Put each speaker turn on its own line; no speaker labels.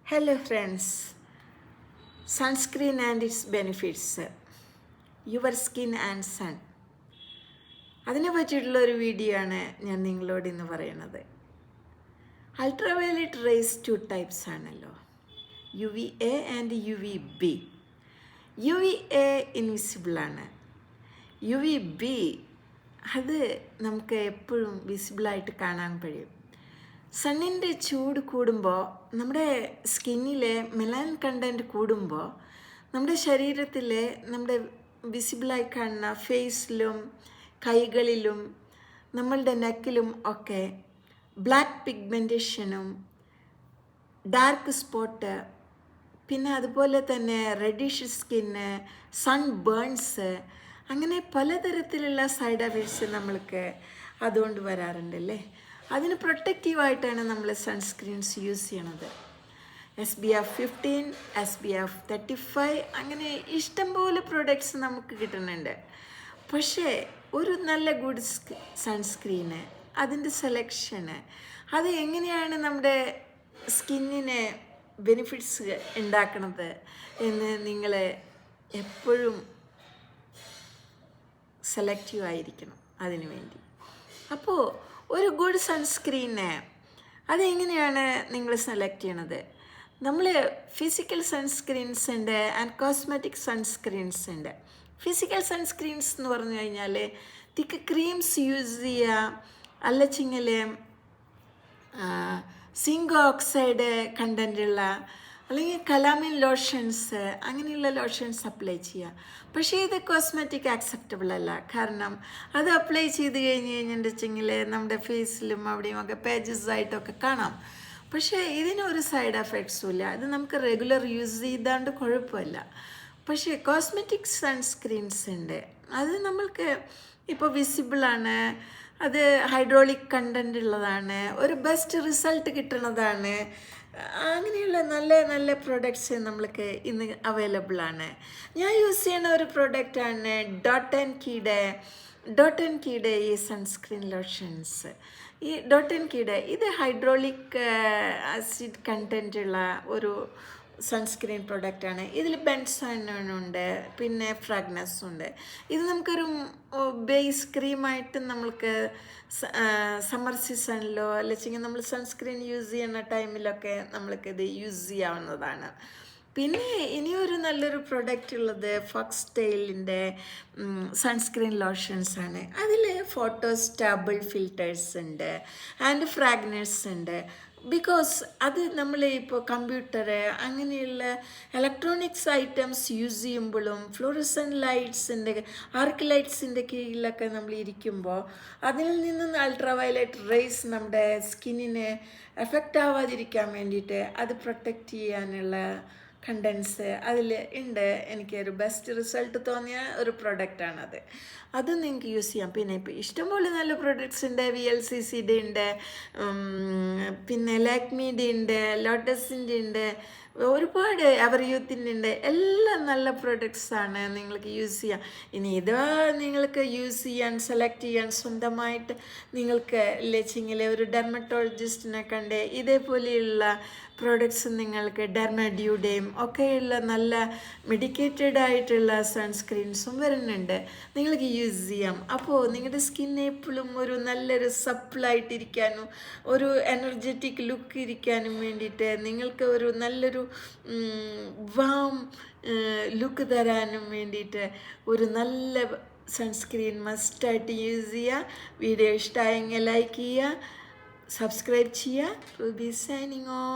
Hello friends, sunscreen and its benefits, your skin and sun. അതിനെ പറ്റിയിട്ടുള്ള ഒരു video ആണ് ഞാൻ നിങ്ങളോട് ഇന്ന് പറയുന്നത്. അൾട്രാവയലറ്റ് റേസ് 2 ടൈപ്സ് ആണല്ലോ, UVA and UVB. UVA ഇൻവിസിബിളാണ്. UVB അത് നമുക്ക് എപ്പോഴും വിസിബിളായിട്ട് കാണാൻ കഴിയും. സണ്ണിൻ്റെ ചൂട് കൂടുമ്പോൾ നമ്മുടെ സ്കിന്നിലെ മെലാനിൻ കണ്ടൻറ്റ് കൂടുമ്പോൾ നമ്മുടെ ശരീരത്തിൽ നമ്മുടെ വിസിബിളായി കാണുന്ന ഫേസിലും കൈകളിലും നമ്മളുടെ നെക്കിലും ഒക്കെ ബ്ലാക്ക് പിഗ്മെൻറ്റേഷനും ഡാർക്ക് സ്പോട്ട്, പിന്നെ അതുപോലെ തന്നെ റെഡിഷ് സ്കിന്ന്, സൺ ബേൺസ്, അങ്ങനെ പലതരത്തിലുള്ള സൈഡ് എഫക്ട്സ് നമ്മൾക്ക് അതുകൊണ്ട് വരാറുണ്ടല്ലേ. അതിന് പ്രൊട്ടക്റ്റീവായിട്ടാണ് നമ്മൾ സൺസ്ക്രീൻസ് യൂസ് ചെയ്യണത്. SPF 15, SPF 35, അങ്ങനെ ഇഷ്ടംപോലെ പ്രോഡക്ട്സ് നമുക്ക് കിട്ടുന്നുണ്ട്. പക്ഷേ ഒരു നല്ല ഗുഡ് സൺസ്ക്രീന്, അതിൻ്റെ സെലക്ഷന്, അത് എങ്ങനെയാണ് നമ്മുടെ സ്കിന്നിന് ബെനിഫിറ്റ്സ് ഉണ്ടാക്കണത് എന്ന് നിങ്ങൾ എപ്പോഴും സെലക്റ്റീവ് ആയിരിക്കണം അതിനു വേണ്ടി. അപ്പോൾ ഒരു ഗുഡ് സൺസ്ക്രീന് അതെങ്ങനെയാണ് നിങ്ങൾ സെലക്ട് ചെയ്യണത്? നമ്മൾ ഫിസിക്കൽ സൺസ്ക്രീൻസ് ഉണ്ട് ആൻഡ് കോസ്മെറ്റിക് സൺസ്ക്രീൻസ് ഉണ്ട്. ഫിസിക്കൽ സൺസ്ക്രീൻസ് എന്ന് പറഞ്ഞു കഴിഞ്ഞാൽ തിക്ക് ക്രീംസ് യൂസ് ചെയ്യുക, അല്ലച്ചിങ്ങൽ സിങ്ക് ഓക്സൈഡ് കണ്ടൻറ്റുള്ള അല്ലെങ്കിൽ കലാമിൻ ലോഷൻസ്, അങ്ങനെയുള്ള ലോഷൻസ് അപ്ലൈ ചെയ്യുക. പക്ഷേ ഇത് കോസ്മെറ്റിക് ആക്സെപ്റ്റബിൾ അല്ല. കാരണം അത് അപ്ലൈ ചെയ്ത് കഴിഞ്ഞിട്ടുണ്ടെങ്കിൽ നമ്മുടെ ഫേസിലും അവിടെയും ഒക്കെ പേജസ് ആയിട്ടൊക്കെ കാണാം. പക്ഷേ ഇതിനൊരു സൈഡ് എഫക്ട്സും ഇല്ല. ഇത് നമുക്ക് റെഗുലർ യൂസ് ചെയ്താണ്ട് കുഴപ്പമില്ല. പക്ഷേ കോസ്മെറ്റിക് സൺസ്ക്രീൻസ് ഉണ്ട്, അത് നമ്മൾക്ക് ഇപ്പോൾ വിസിബിളാണ്, അത് ഹൈഡ്രോളിക് കണ്ടൻ്റ് ഉള്ളതാണ്, ഒരു ബെസ്റ്റ് റിസൾട്ട് കിട്ടുന്നതാണ്. അങ്ങനെയുള്ള നല്ല നല്ല പ്രോഡക്റ്റ്സ് നമ്മൾക്ക് ഇന്ന് അവൈലബിൾ ആണ്. ഞാൻ യൂസ് ചെയ്യുന്ന ഒരു പ്രോഡക്റ്റാണ് ഡോട്ട് ആൻഡ് കീയുടെ ഈ സൺസ്ക്രീൻ ലോഷൻസ്. ഈ ഡോട്ട് ആൻഡ് കീയുടെ ഇത് ഹൈഡ്രോളിക് ആസിഡ് കണ്ടൻ്റ് ഉള്ള ഒരു സൺസ്ക്രീൻ പ്രോഡക്റ്റാണ്. ഇതിൽ ബെൻസോയിനുണ്ട്, പിന്നെ ഫ്രാഗ്രൻസും ഉണ്ട്. ഇത് നമുക്കൊരു ബേസ് ക്രീമായിട്ട് നമ്മൾക്ക് സമ്മർ സീസണിലോ അല്ലെങ്കിൽ നമ്മൾ സൺസ്ക്രീൻ യൂസ് ചെയ്യുന്ന ടൈമിലൊക്കെ നമ്മൾക്കിത് യൂസ് ചെയ്യാവുന്നതാണ്. പിന്നെ ഇനിയൊരു നല്ലൊരു പ്രൊഡക്റ്റ് ഉള്ളത് ഫോക്സ്ടെയിലിൻ്റെ സൺസ്ക്രീൻ ലോഷൻസ് ആണ്. അതിൽ ഫോട്ടോ സ്റ്റാബിൾ ഫിൽറ്റേഴ്സ് ഉണ്ട് ആൻഡ് ഫ്രാഗ്രൻസ് ഉണ്ട്. ബിക്കോസ് അത് നമ്മൾ ഇപ്പോൾ കമ്പ്യൂട്ടർ അങ്ങനെയുള്ള ഇലക്ട്രോണിക്സ് ഐറ്റംസ് യൂസ് ചെയ്യുമ്പോഴും ഫ്ലൂറസൻ ലൈറ്റ്സിൻ്റെ ആർക്ക് ലൈറ്റ്സിൻ്റെ കീഴിലൊക്കെ നമ്മൾ ഇരിക്കുമ്പോൾ അതിൽ നിന്ന് അൾട്രാവയലറ്റ് റേസ് നമ്മുടെ സ്കിന്നിന് എഫക്റ്റ് ആവാതിരിക്കാൻ വേണ്ടിയിട്ട് അത് പ്രൊട്ടക്റ്റ് ചെയ്യാനുള്ള കണ്ടൻസ് അതിൽ ഉണ്ട്. എനിക്കൊരു ബെസ്റ്റ് റിസൾട്ട് തോന്നിയ ഒരു പ്രൊഡക്റ്റാണത്. അത് നിങ്ങൾക്ക് യൂസ് ചെയ്യാം. പിന്നെ ഇപ്പോൾ ഇഷ്ടംപോലെ നല്ല പ്രൊഡക്ട്സ് ഉണ്ട്. VLCCയുടെ ഉണ്ട്, പിന്നെ ലാക്മിയുടെ ഉണ്ട്, ലോട്ടസിൻ്റെ ഉണ്ട്, ഒരുപാട് എവർ യൂത്തിൻ്റെ ഉണ്ട്. എല്ലാം നല്ല പ്രൊഡക്ട്സാണ്, നിങ്ങൾക്ക് യൂസ് ചെയ്യാം. ഇനി ഇതാ നിങ്ങൾക്ക് യൂസ് ചെയ്യാൻ സെലക്ട് ചെയ്യാൻ സ്വന്തമായിട്ട് നിങ്ങൾക്ക് ഇല്ലെച്ചെങ്കിൽ ഒരു ഡെർമറ്റോളജിസ്റ്റിനെ കണ്ട് ഇതേപോലെയുള്ള പ്രോഡക്ട്സ് നിങ്ങൾക്ക് ഡെർമഡ്യൂടെയും ഒക്കെയുള്ള നല്ല മെഡിക്കേറ്റഡ് ആയിട്ടുള്ള സൺസ്ക്രീൻസും വരുന്നുണ്ട്, നിങ്ങൾക്ക് യൂസ് ചെയ്യാം. അപ്പോൾ നിങ്ങളുടെ സ്കിൻ എപ്പോഴും ഒരു നല്ലൊരു സപ്പിളായിട്ടിരിക്കാനും ഒരു എനർജറ്റിക് ലുക്ക് ഇരിക്കാനും വേണ്ടിയിട്ട് നിങ്ങൾക്ക് ഒരു നല്ലൊരു വാം ലുക്ക് തരാനും വേണ്ടിയിട്ട് ഒരു നല്ല സൺസ്ക്രീൻ മസ്റ്റായിട്ട് യൂസ് ചെയ്യുക. വീഡിയോ ഇഷ്ടമായെങ്കിൽ ലൈക്ക് ചെയ്യുക, സബ്സ്ക്രൈബ് ചെയ്യുക. Ruby signing off.